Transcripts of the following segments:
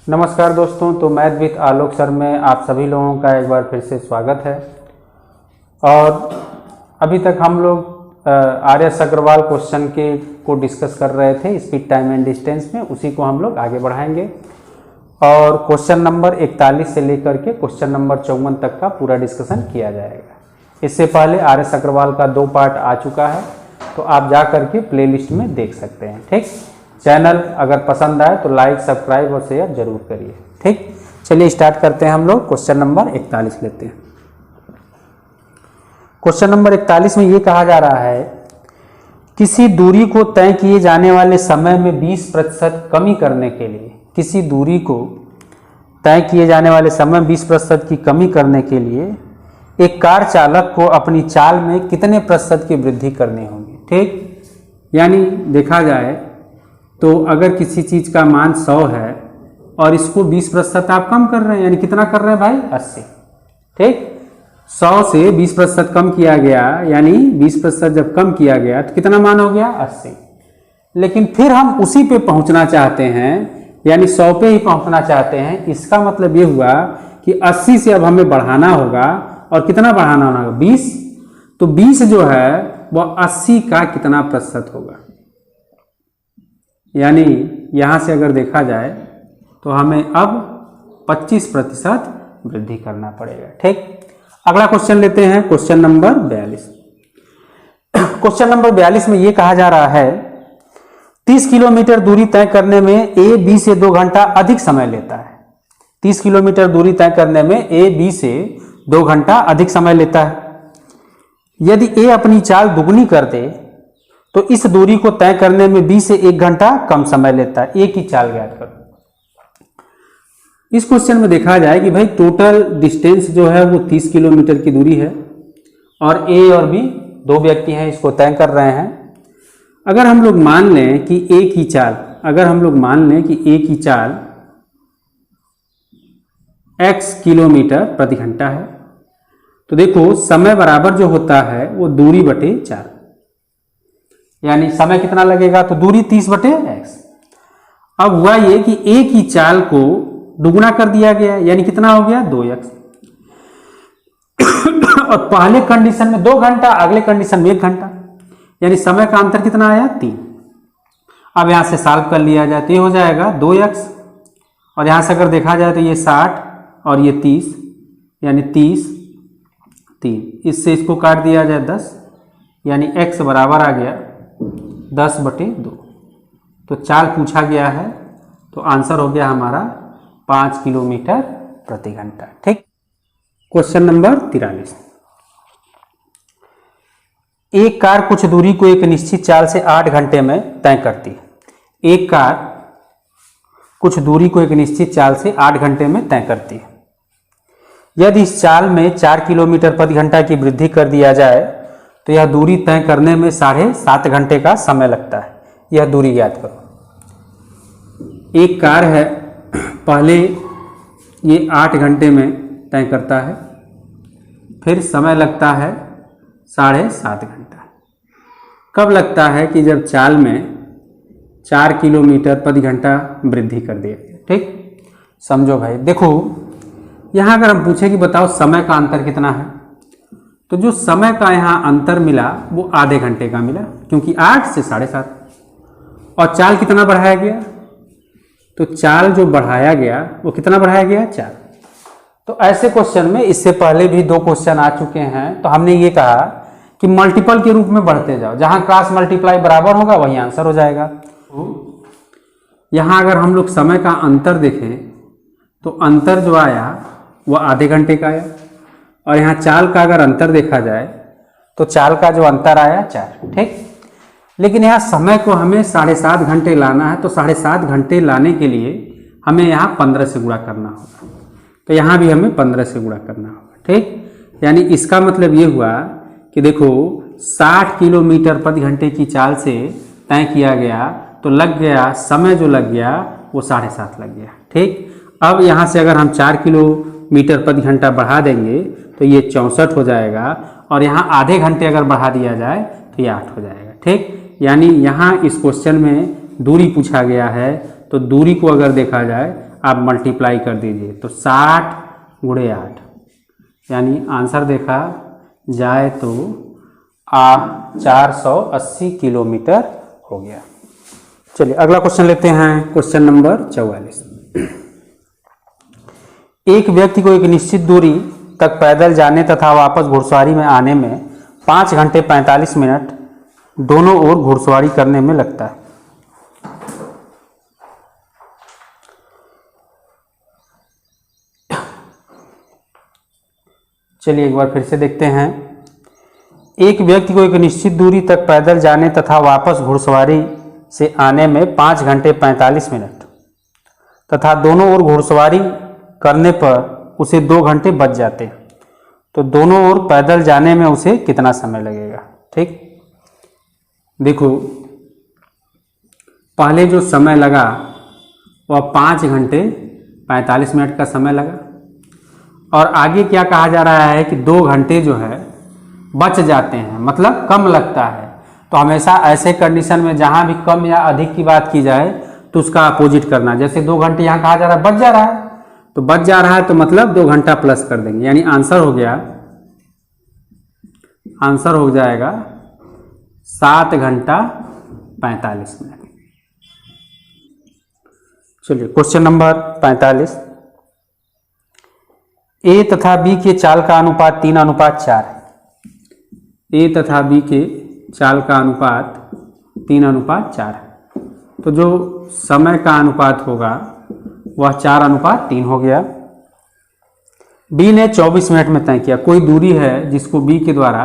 नमस्कार दोस्तों, तो मैथ विद आलोक सर में आप सभी लोगों का एक बार फिर से स्वागत है। और अभी तक हम लोग आर एस अग्रवाल क्वेश्चन को डिस्कस कर रहे थे स्पीड टाइम एंड डिस्टेंस में, उसी को हम लोग आगे बढ़ाएंगे और क्वेश्चन नंबर 41 से लेकर के क्वेश्चन नंबर 54 तक का पूरा डिस्कशन किया जाएगा। इससे पहले आर एस अग्रवाल का 2 पार्ट आ चुका है, तो आप जा करके प्लेलिस्ट में देख सकते हैं। ठीक, चैनल अगर पसंद आए तो लाइक, सब्सक्राइब और शेयर जरूर करिए। ठीक, चलिए स्टार्ट करते हैं। हम लोग क्वेश्चन नंबर 41 लेते हैं। क्वेश्चन नंबर 41 में ये कहा जा रहा है, किसी दूरी को तय किए जाने वाले समय में 20% कमी करने के लिए, किसी दूरी को तय किए जाने वाले समय 20% की कमी करने के लिए एक कार चालक को अपनी चाल में कितने प्रतिशत की वृद्धि करनी होगी। ठीक, यानी देखा जाए तो अगर किसी चीज़ का मान 100 है और इसको 20% आप कम कर रहे हैं, यानी कितना कर रहे हैं भाई, 80। ठीक, 100 से 20% कम किया गया, यानी 20% जब कम किया गया तो कितना मान हो गया, 80। लेकिन फिर हम उसी पे पहुंचना चाहते हैं, यानी 100 पे ही पहुंचना चाहते हैं। इसका मतलब ये हुआ कि 80 से अब हमें बढ़ाना होगा, और कितना बढ़ाना होगा, 20। तो 20 जो है वह 80 का कितना प्रतिशत होगा, यानी यहां से अगर देखा जाए तो हमें अब 25% वृद्धि करना पड़ेगा। ठीक, अगला क्वेश्चन लेते हैं, क्वेश्चन नंबर 42। क्वेश्चन नंबर 42 में यह कहा जा रहा है, 30 किलोमीटर दूरी तय करने में ए बी से 2 घंटा अधिक समय लेता है। 30 किलोमीटर दूरी तय करने में ए बी से 2 घंटा अधिक समय लेता है। यदि ए अपनी चाल दुगनी कर दे तो इस दूरी को तय करने में बी से 1 घंटा कम समय लेता है। ए की चाल ज्ञात करो। इस क्वेश्चन में देखा जाए कि भाई टोटल डिस्टेंस जो है वो 30 किलोमीटर की दूरी है और ए और बी 2 व्यक्ति हैं, इसको तय कर रहे हैं। अगर हम लोग मान लें कि ए की चाल, अगर हम लोग मान लें कि ए की चाल x किलोमीटर प्रति घंटा है, तो देखो समय बराबर जो होता है वो दूरी बटे 4, यानी समय कितना लगेगा, तो दूरी 30 बटे x। अब हुआ ये कि a की चाल को दुगुना कर दिया गया, यानी कितना हो गया, 2x। और पहले कंडीशन में 2 घंटा, अगले कंडीशन में 1 घंटा, यानी समय का अंतर कितना आया, 3। अब यहां से सॉल्व कर लिया जाए तो ये हो जाएगा 2x, और यहां से अगर देखा जाए तो ये 60 और ये 30, यानी 30, 3। इससे इसको काट दिया जाए 10, यानी x बराबर आ गया 10 बटे 2। तो चाल पूछा गया है, तो आंसर हो गया हमारा 5 किलोमीटर प्रति घंटा। ठीक, क्वेश्चन नंबर 43। एक कार कुछ दूरी को एक निश्चित चाल से 8 घंटे में तय करती है। एक कार कुछ दूरी को एक निश्चित चाल से 8 घंटे में तय करती है। यदि इस चाल में 4 किलोमीटर प्रति घंटा की वृद्धि कर दिया जाए तो यह दूरी तय करने में 7.5 घंटे का समय लगता है। यह दूरी ज्ञात करो। एक कार है, पहले ये 8 घंटे में तय करता है, फिर समय लगता है 7.5 घंटा। कब लगता है कि जब चाल में 4 किलोमीटर प्रति घंटा वृद्धि कर दिया। ठीक, समझो भाई, देखो यहाँ अगर हम पूछे कि बताओ समय का अंतर कितना है, तो जो समय का यहाँ अंतर मिला वो आधे घंटे का मिला, क्योंकि 8 से 7.5। और चाल कितना बढ़ाया गया, तो चाल जो बढ़ाया गया वो कितना बढ़ाया गया, 4। तो ऐसे क्वेश्चन में इससे पहले भी 2 क्वेश्चन आ चुके हैं, तो हमने ये कहा कि मल्टीपल के रूप में बढ़ते जाओ, जहां क्रॉस मल्टीप्लाई बराबर होगा वही आंसर हो जाएगा। यहां अगर हम लोग समय का अंतर देखें तो अंतर जो आया वो आधे घंटे का आया, और यहाँ चाल का अगर अंतर देखा जाए तो चाल का जो अंतर आया 4। ठीक, लेकिन यहाँ समय को हमें 7.5 घंटे लाना है, तो 7.5 घंटे लाने के लिए हमें यहाँ 15 से गुणा करना होगा, तो यहाँ भी हमें 15 से गुणा करना होगा। ठीक, यानी इसका मतलब ये हुआ कि देखो 60 किलोमीटर प्रति घंटे की चाल से तय किया गया, तो लग गया समय जो लग गया वो 7.5 लग गया। ठीक, अब यहाँ से अगर हम 4 किलोमीटर प्रति घंटा बढ़ा देंगे तो ये 64 हो जाएगा, और यहाँ आधे घंटे अगर बढ़ा दिया जाए तो ये 8 हो जाएगा। ठीक, यानी यहाँ इस क्वेश्चन में दूरी पूछा गया है, तो दूरी को अगर देखा जाए आप मल्टीप्लाई कर दीजिए तो 60 गुणे 8, यानी आंसर देखा जाए तो 480 किलोमीटर हो गया। चलिए अगला क्वेश्चन लेते हैं, क्वेश्चन नंबर 44। एक व्यक्ति को एक निश्चित दूरी तक पैदल जाने तथा वापस घुड़सवारी में आने में 5 घंटे 45 मिनट दोनों ओर घुड़सवारी करने में लगता है। चलिए एक बार फिर से देखते हैं। एक व्यक्ति को एक निश्चित दूरी तक पैदल जाने तथा वापस घुड़सवारी से आने में 5 घंटे 45 मिनट तथा दोनों ओर घुड़सवारी करने पर उसे 2 घंटे बच जाते, तो दोनों ओर पैदल जाने में उसे कितना समय लगेगा। ठीक, देखो पहले जो समय लगा वह 5 घंटे 45 मिनट का समय लगा, और आगे क्या कहा जा रहा है कि 2 घंटे जो है बच जाते हैं, मतलब कम लगता है। तो हमेशा ऐसे कंडीशन में जहां भी कम या अधिक की बात की जाए तो उसका अपोजिट करना। जैसे 2 घंटे यहाँ कहा जा रहा है बच जा रहा है, तो बच जा रहा है तो मतलब 2 घंटा प्लस कर देंगे, यानी आंसर हो जाएगा 7 घंटा 45 मिनट। चलिए क्वेश्चन नंबर 45। ए तथा बी के चाल का अनुपात 3:4 है। ए तथा बी के चाल का अनुपात 3:4 है, तो जो समय का अनुपात होगा वह 4:3 हो गया। बी ने 24 मिनट में तय किया, कोई दूरी है जिसको बी के द्वारा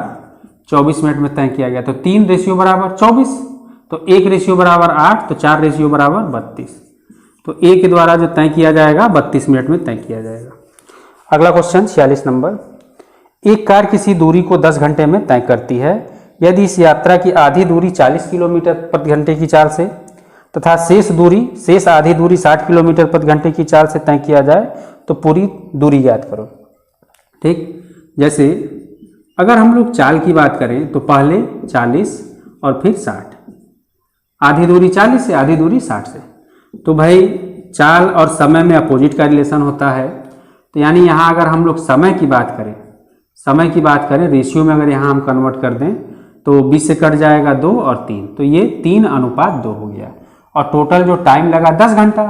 24 मिनट में तय किया गया, तो 3 रेशियो बराबर 24, तो 1 रेशियो बराबर 8, तो 4 रेशियो बराबर 32, तो ए के द्वारा जो तय किया जाएगा 32 मिनट में तय किया जाएगा। अगला क्वेश्चन 46 नंबर। एक कार किसी दूरी को 10 घंटे में तय करती है। यदि इस यात्रा की आधी दूरी 40 किलोमीटर प्रति घंटे की चाल से तथा शेष आधी दूरी 60 किलोमीटर प्रति घंटे की चाल से तय किया जाए तो पूरी दूरी ज्ञात करो। ठीक, जैसे अगर हम लोग चाल की बात करें तो पहले 40 और फिर 60, आधी दूरी 40 से आधी दूरी 60 से, तो भाई चाल और समय में अपोजिट का रिलेशन होता है। तो यानी यहाँ अगर हम लोग समय की बात करें रेशियो में अगर यहाँ हम कन्वर्ट कर दें तो 20 से कट जाएगा 2 और 3, तो ये 3:2 हो गया। और टोटल जो टाइम लगा 10 घंटा,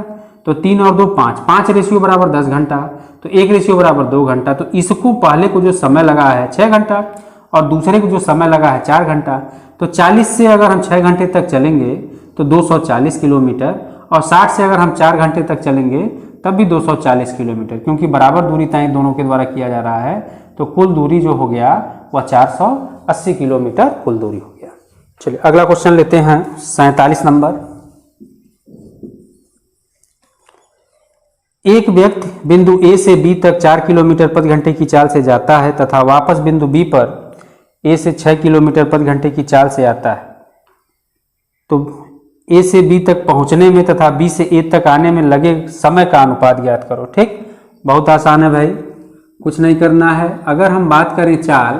तो 3 और 2 5 रेशियो बराबर 10 घंटा, तो 1 रेशियो बराबर 2 घंटा। तो इसको पहले को जो समय लगा है 6 घंटा और दूसरे को जो समय लगा है 4 घंटा, तो 40 से अगर हम 6 घंटे तक चलेंगे तो 240 किलोमीटर, और 60 से अगर हम 4 घंटे तक चलेंगे तब भी 240 किलोमीटर, क्योंकि बराबर दूरी तय दोनों के द्वारा किया जा रहा है, तो कुल दूरी जो हो गया वह 480 किलोमीटर कुल दूरी हो गया। चलिए अगला क्वेश्चन लेते हैं 47 नंबर। एक व्यक्ति बिंदु ए से बी तक 4 किलोमीटर प्रति घंटे की चाल से जाता है तथा वापस बिंदु बी पर ए से 6 किलोमीटर प्रति घंटे की चाल से आता है, तो ए से बी तक पहुंचने में तथा बी से ए तक आने में लगे समय का अनुपात ज्ञात करो। ठीक, बहुत आसान है भाई, कुछ नहीं करना है। अगर हम बात करें चाल,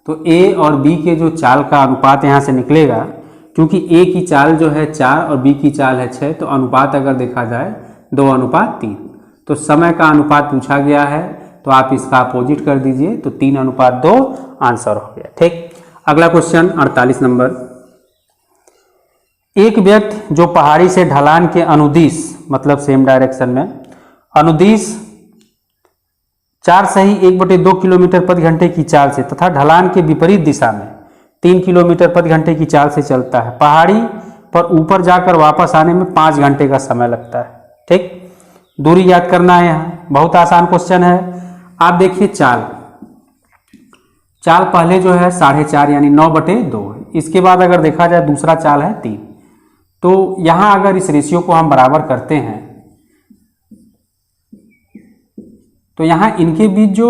तो ए और बी के जो चाल का अनुपात यहाँ से निकलेगा, क्योंकि ए की चाल जो है 4 और बी की चाल है 6, तो अनुपात अगर देखा जाए 2:3, तो समय का अनुपात पूछा गया है तो आप इसका अपोजिट कर दीजिए, तो 3:2 आंसर हो गया। ठीक, अगला क्वेश्चन 48 नंबर। एक व्यक्ति जो पहाड़ी से ढलान के अनुदिश, मतलब सेम डायरेक्शन में अनुदिश 4 सही 1/2 किलोमीटर प्रति घंटे की चाल से तथा ढलान के विपरीत दिशा में 3 किलोमीटर प्रति घंटे की चाल से चलता है, पहाड़ी पर ऊपर जाकर वापस आने में 5 घंटे का समय लगता है। ठीक, दूरी याद करना है, यहाँ बहुत आसान क्वेश्चन है। आप देखिए चाल पहले जो है 4.5 यानी 9/2, इसके बाद अगर देखा जाए दूसरा चाल है 3, तो यहां अगर इस रेशियो को हम बराबर करते हैं तो यहां इनके बीच जो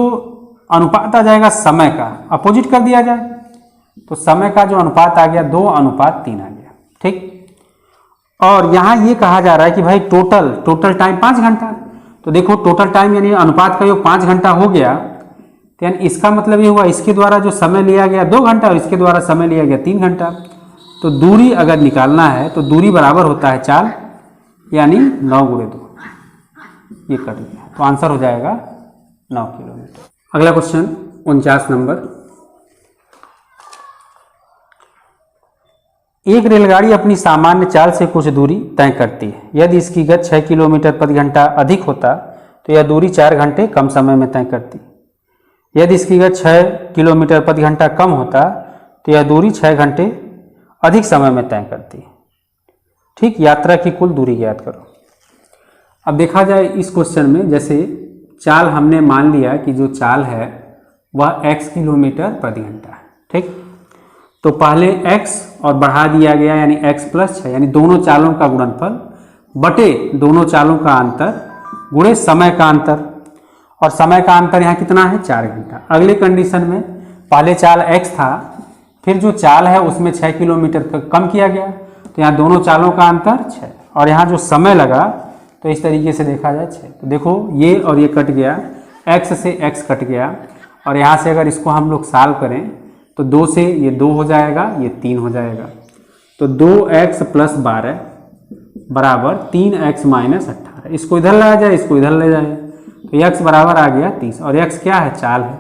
अनुपात आ जाएगा समय का, अपोजिट कर दिया जाए तो समय का जो अनुपात आ गया 2:3 आ गया। ठीक, और यहां ये कहा जा रहा है कि भाई टोटल टाइम 5 घंटा, तो देखो टोटल टाइम यानी अनुपात का योग 5 घंटा हो गया, तो यानी इसका मतलब ये हुआ इसके द्वारा जो समय लिया गया 2 घंटा और इसके द्वारा समय लिया गया 3 घंटा। तो दूरी अगर निकालना है तो दूरी बराबर होता है चाल, यानी 9 × 2, ये कट गया, तो आंसर हो जाएगा 9 किलोमीटर। अगला क्वेश्चन 49 नंबर। एक रेलगाड़ी अपनी सामान्य चाल से कुछ दूरी तय करती है। यदि इसकी गति 6 किलोमीटर प्रति घंटा अधिक होता तो यह दूरी 4 घंटे कम समय में तय करती। यदि इसकी गति 6 किलोमीटर प्रति घंटा कम होता तो यह दूरी 6 घंटे अधिक समय में तय करती। ठीक, यात्रा की कुल दूरी ज्ञात करो। अब देखा जाए इस क्वेश्चन में, जैसे चाल हमने मान लिया कि जो चाल है वह x किलोमीटर प्रति घंटा है। ठीक, तो पहले x और बढ़ा दिया गया यानी x प्लस 6, यानी दोनों चालों का गुणनफल बटे दोनों चालों का अंतर गुणे समय का अंतर, और समय का अंतर यहाँ कितना है 4 घंटा। अगले कंडीशन में पहले चाल x था, फिर जो चाल है उसमें 6 किलोमीटर कम किया गया, तो यहाँ दोनों चालों का अंतर 6, और यहाँ जो समय लगा तो इस तरीके से देखा जाए 6। तो देखो ये और ये कट गया, x से x कट गया, और यहाँ से अगर इसको हम लोग सॉल्व करें तो 2 से ये 2 हो जाएगा, ये 3 हो जाएगा। तो 2x प्लस 12 बराबर 3x माइनस 18। इसको इधर लाया जाए, इसको इधर ले जाए, तो x बराबर आ गया 30, और x क्या है, चाल है,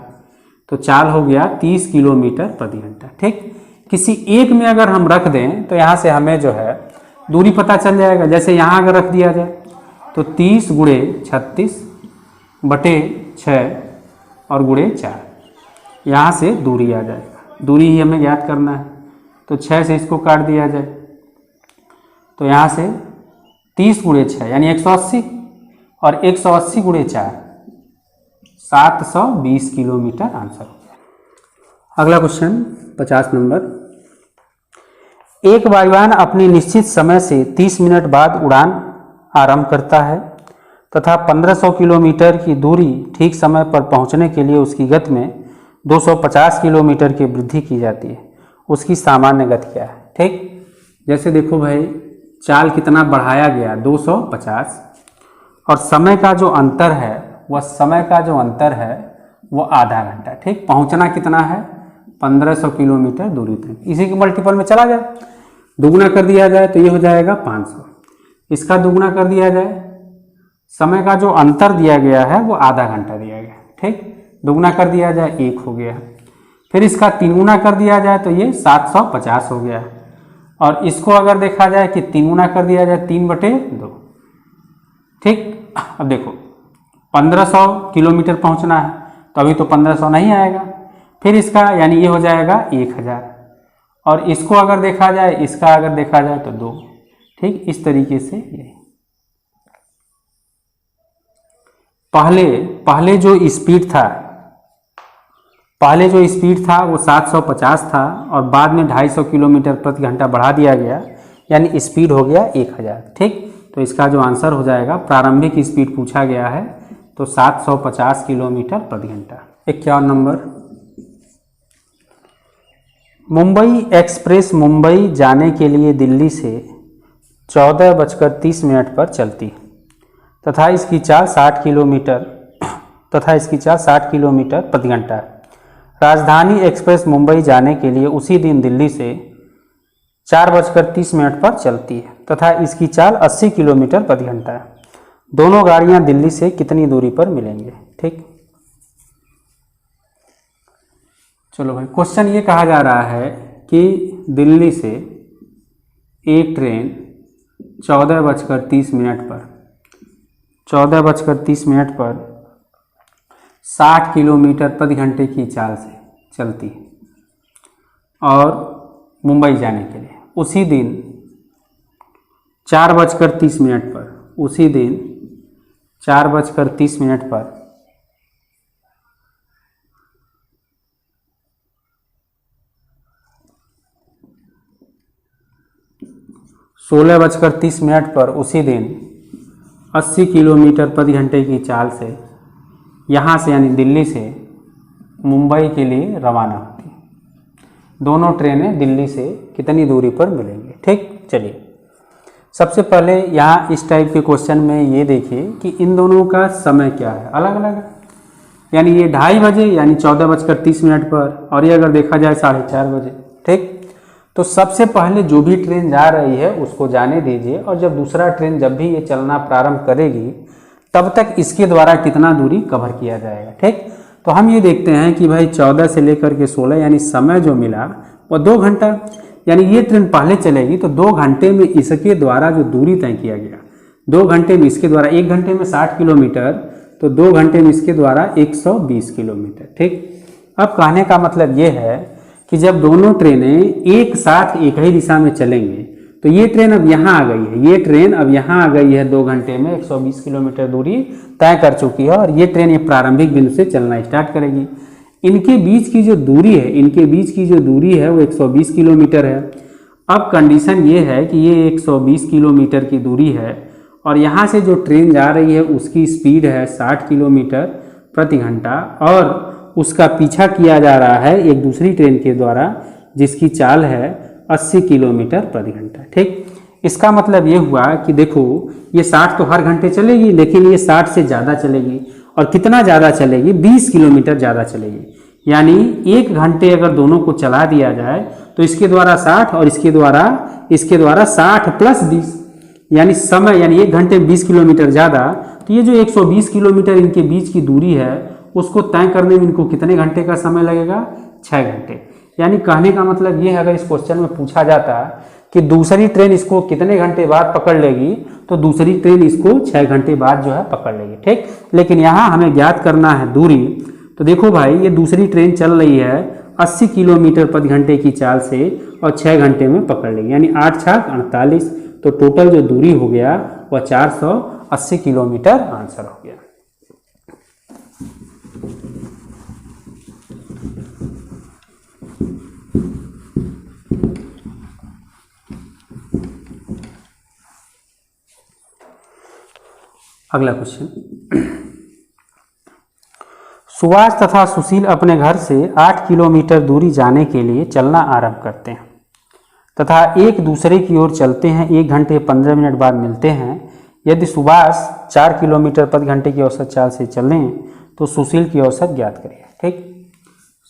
तो चाल हो गया 30 किलोमीटर प्रति घंटा। ठीक, किसी एक में अगर हम रख दें तो यहाँ से हमें जो है दूरी पता चल जाएगा। जैसे यहाँ अगर रख दिया जाए तो 30 गुणे 36 बटे 6 और गुणे 4, यहाँ से दूरी आ जाएगा। दूरी ही हमें ज्ञात करना है, तो 6 से इसको काट दिया जाए तो यहाँ से 30 गुणे 6 यानी 180, और 180 गुणे 4 720 किलोमीटर आंसर हो गया। अगला क्वेश्चन 50 नंबर। एक वायुयान अपनी निश्चित समय से 30 मिनट बाद उड़ान आरंभ करता है तथा 1500 किलोमीटर की दूरी ठीक समय पर पहुंचने के लिए उसकी गति में 250 किलोमीटर की वृद्धि की जाती है। उसकी सामान्य गति क्या है? ठीक, जैसे देखो भाई चाल कितना बढ़ाया गया 250, और समय का जो अंतर है वह आधा घंटा। ठीक, पहुंचना कितना है 1500 किलोमीटर दूरी तक। इसी के मल्टीपल में चला जाए, दुगुना कर दिया जाए तो ये हो जाएगा 500, इसका दुगुना कर दिया जाए, समय का जो अंतर दिया गया है वो आधा घंटा दिया गया। ठीक, दुगुना कर दिया जाए 1 हो गया, फिर इसका 3 गुना कर दिया जाए तो ये 750 हो गया, और इसको अगर देखा जाए कि 3 गुना कर दिया जाए 3/2। ठीक, अब देखो 1500 किलोमीटर पहुंचना है तो अभी तो 1500 नहीं आएगा, फिर इसका यानी ये हो जाएगा 1000, और इसको अगर देखा जाए, इसका अगर देखा जाए तो 2। ठीक, इस तरीके से ये पहले जो स्पीड था वो 750 था, और बाद में 250 किलोमीटर प्रति घंटा बढ़ा दिया गया, यानी स्पीड हो गया 1000। ठीक, तो इसका जो आंसर हो जाएगा, प्रारंभिक स्पीड पूछा गया है तो 750 किलोमीटर प्रति घंटा। 51 नंबर। मुंबई एक्सप्रेस मुंबई जाने के लिए दिल्ली से 14:30 पर चलती तथा इसकी चाल 60 किलोमीटर प्रति घंटा है। राजधानी एक्सप्रेस मुंबई जाने के लिए उसी दिन दिल्ली से 4:30 पर चलती है तथा इसकी चाल 80 किलोमीटर प्रति घंटा है। दोनों गाड़ियां दिल्ली से कितनी दूरी पर मिलेंगे? ठीक, चलो भाई, क्वेश्चन ये कहा जा रहा है कि दिल्ली से एक ट्रेन 14:30 पर 60 किलोमीटर प्रति घंटे की चाल से चलती है और मुंबई जाने के लिए उसी दिन 4:30 पर 16:30 पर उसी दिन 80 किलोमीटर प्रति घंटे की चाल से यहाँ से यानी दिल्ली से मुंबई के लिए रवाना होती है। दोनों ट्रेनें दिल्ली से कितनी दूरी पर मिलेंगी? ठीक, चलिए सबसे पहले यहाँ इस टाइप के क्वेश्चन में ये देखिए कि इन दोनों का समय क्या है, अलग अलग है। यानी ये 2:30 बजे यानी 14:30 पर, और ये अगर देखा जाए 4:30 बजे। ठीक, तो सबसे पहले जो भी ट्रेन जा रही है उसको जाने दीजिए, और जब दूसरा ट्रेन जब भी ये चलना प्रारंभ करेगी तब तक इसके द्वारा कितना दूरी कवर किया जाएगा। ठीक, तो हम ये देखते हैं कि भाई 14 से लेकर के 16 यानी समय जो मिला वो 2 घंटा, यानी ये ट्रेन पहले चलेगी तो 2 घंटे में इसके द्वारा जो दूरी तय किया गया, 2 घंटे में इसके द्वारा, 1 घंटे में 60 किलोमीटर तो 2 घंटे में इसके द्वारा 120 किलोमीटर। ठीक, अब कहने का मतलब ये है कि जब दोनों ट्रेनें एक साथ एक ही दिशा में चलेंगे तो ये ट्रेन अब यहाँ आ गई है, ये ट्रेन अब यहाँ आ गई है, 2 घंटे में 120 किलोमीटर दूरी तय कर चुकी है और ये ट्रेन ये प्रारंभिक बिंदु से चलना स्टार्ट करेगी। इनके बीच की जो दूरी है, इनके बीच की जो दूरी है वो 120 किलोमीटर है। अब कंडीशन ये है कि ये 120 किलोमीटर की दूरी है और यहाँ से जो ट्रेन जा रही है उसकी स्पीड है 60 किलोमीटर प्रति घंटा और उसका पीछा किया जा रहा है एक दूसरी ट्रेन के द्वारा जिसकी चाल है 80 किलोमीटर प्रति घंटा। ठीक, इसका मतलब ये हुआ कि देखो ये 60 तो हर घंटे चलेगी, लेकिन ये 60 से ज़्यादा चलेगी और कितना ज़्यादा चलेगी, 20 किलोमीटर ज़्यादा चलेगी। यानी 1 घंटे अगर दोनों को चला दिया जाए तो इसके द्वारा 60 और इसके द्वारा 60 प्लस 20 यानी समय, यानी 1 घंटे में 20 किलोमीटर ज़्यादा। तो ये जो 120 किलोमीटर इनके बीच की दूरी है उसको तय करने में इनको कितने घंटे का समय लगेगा, 6 घंटे। यानी कहने का मतलब ये है, अगर इस क्वेश्चन में पूछा जाता कि दूसरी ट्रेन इसको कितने घंटे बाद पकड़ लेगी तो दूसरी ट्रेन इसको 6 घंटे बाद जो है पकड़ लेगी। ठीक, लेकिन यहाँ हमें ज्ञात करना है दूरी। तो देखो भाई ये दूसरी ट्रेन चल रही है 80 किलोमीटर प्रति घंटे की चाल से और 6 घंटे में पकड़ लेगी, यानी 8 छाक 48। तो टोटल जो दूरी हो गया वह 480 किलोमीटर आंसर हो गया। अगला क्वेश्चन, सुभाष तथा सुशील अपने घर से 8 किलोमीटर दूरी जाने के लिए चलना आरंभ करते हैं तथा एक दूसरे की ओर चलते हैं। 1 घंटे 15 मिनट बाद मिलते हैं। यदि सुभाष 4 किलोमीटर प्रति घंटे की औसत चाल से चलें तो सुशील की औसत ज्ञात करिए। ठीक,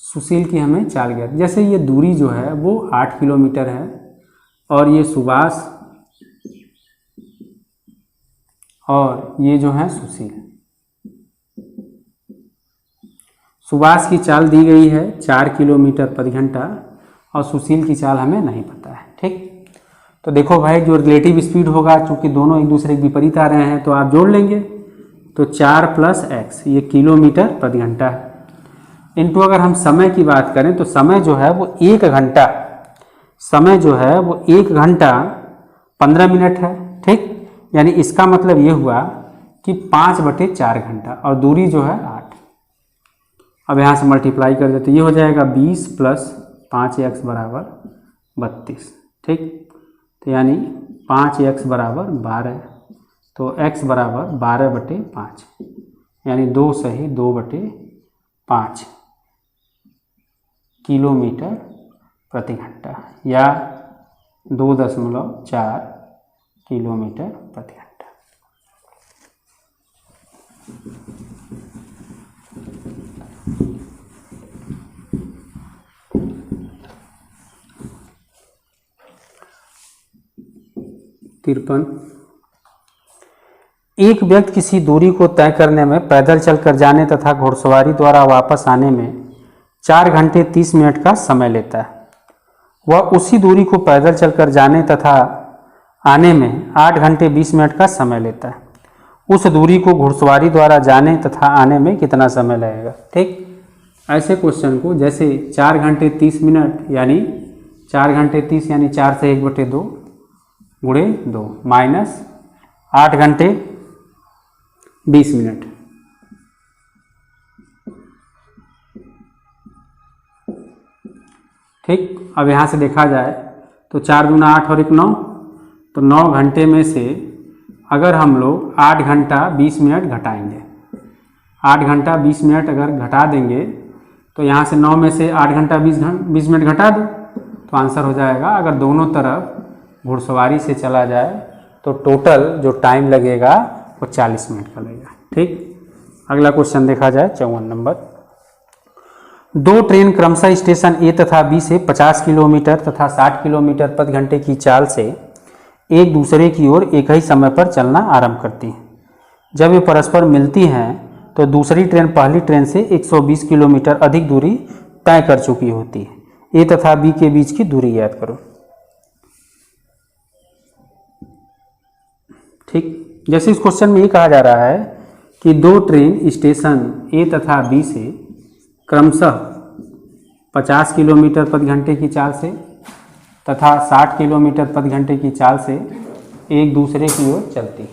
सुशील की हमें चाल ज्ञात, जैसे ये दूरी जो है वो 8 किलोमीटर है और ये सुभाष और ये जो है सुशील। सुभाष की चाल दी गई है 4 किलोमीटर प्रति घंटा और सुशील की चाल हमें नहीं पता है। ठीक, तो देखो भाई जो रिलेटिव स्पीड होगा, चूंकि दोनों एक दूसरे के विपरीत आ रहे हैं तो आप जोड़ लेंगे तो 4 + x ये किलोमीटर प्रति घंटा है। इनटू अगर हम समय की बात करें तो समय जो है वो 1 घंटा, समय जो है वो 1 घंटा 15 मिनट है। ठीक, यानी इसका मतलब ये हुआ कि 5/4 घंटा और दूरी जो है 8। अब यहाँ से मल्टीप्लाई कर देते, ये हो जाएगा 20 + 5x = 32। ठीक, तो यानी 5x = 12 तो x = 12/5 यानी 2 सही 2/5 किलोमीटर प्रति घंटा या 2.4 किलोमीटर प्रति घंटा। तिरपन, एक व्यक्ति किसी दूरी को तय करने में पैदल चलकर जाने तथा घुड़सवारी द्वारा वापस आने में 4 घंटे 30 मिनट का समय लेता है। वह उसी दूरी को पैदल चलकर जाने तथा आने में 8 घंटे 20 मिनट का समय लेता है। उस दूरी को घुड़सवारी द्वारा जाने तथा आने में कितना समय लगेगा। ठीक, ऐसे क्वेश्चन को जैसे 4 घंटे 30 मिनट यानी 4 घंटे 30 यानी 4 से 1/2 गुणे 2 माइनस 8 घंटे 20 मिनट। ठीक, अब यहाँ से देखा जाए तो 4 दूना 8 और 1 9, तो 9 घंटे में से अगर हम लोग 8 घंटा 20 मिनट घटाएंगे, 8 घंटा 20 मिनट अगर घटा देंगे तो यहाँ से 9 में से 8 घंटा 20 मिनट घटा दो तो आंसर हो जाएगा। अगर दोनों तरफ घुड़सवारी से चला जाए तो टोटल जो टाइम लगेगा वो 40 मिनट का लगेगा। ठीक, अगला क्वेश्चन देखा जाए 54 नंबर। 2 ट्रेन क्रमशः स्टेशन ए तथा बी से 50 किलोमीटर तथा 60 किलोमीटर प्रति घंटे की चाल से एक दूसरे की ओर एक ही समय पर चलना आरंभ करती है। जब ये परस्पर मिलती हैं तो दूसरी ट्रेन पहली ट्रेन से 120 किलोमीटर अधिक दूरी तय कर चुकी होती है। ए तथा बी के बीच की दूरी याद करो। ठीक, जैसे इस क्वेश्चन में ये कहा जा रहा है कि दो ट्रेन स्टेशन ए तथा बी से क्रमशः 50 किलोमीटर प्रति घंटे की चाल से तथा 60 किलोमीटर प्रति घंटे की चाल से एक दूसरे की ओर चलती है।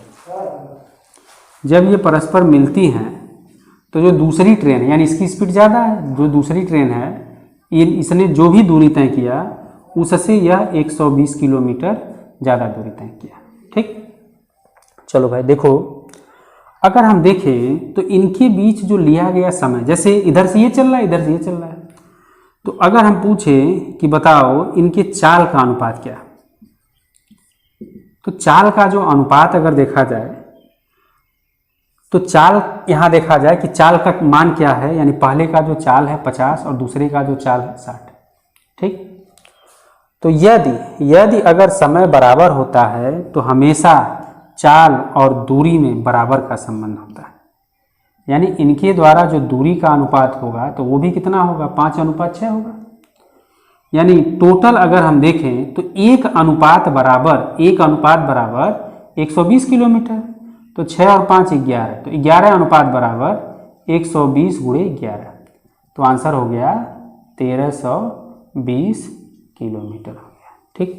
जब ये परस्पर मिलती हैं तो जो दूसरी ट्रेन है, यानी इसकी स्पीड ज़्यादा है, जो दूसरी ट्रेन है इसने जो भी दूरी तय किया उससे यह 120 किलोमीटर ज़्यादा दूरी तय किया। ठीक, चलो भाई देखो, अगर हम देखें तो इनके बीच जो लिया गया समय, जैसे इधर से ये चल रहा है, इधर से ये चल रहा है, तो अगर हम पूछें कि बताओ इनके चाल का अनुपात क्या, तो चाल का जो अनुपात अगर देखा जाए तो चाल यहाँ देखा जाए कि चाल का मान क्या है, यानी पहले का जो चाल है 50 और दूसरे का जो चाल है 60। ठीक, तो यदि अगर समय बराबर होता है तो हमेशा चाल और दूरी में बराबर का संबंध होता है, यानी इनके द्वारा जो दूरी का अनुपात होगा तो वो भी कितना होगा, 5:6 होगा। यानी टोटल अगर हम देखें तो एक अनुपात बराबर 120 किलोमीटर, तो 6 और 5 11, तो 11 अनुपात बराबर 120 गुणे 11, तो आंसर हो गया 1320 किलोमीटर हो गया। ठीक,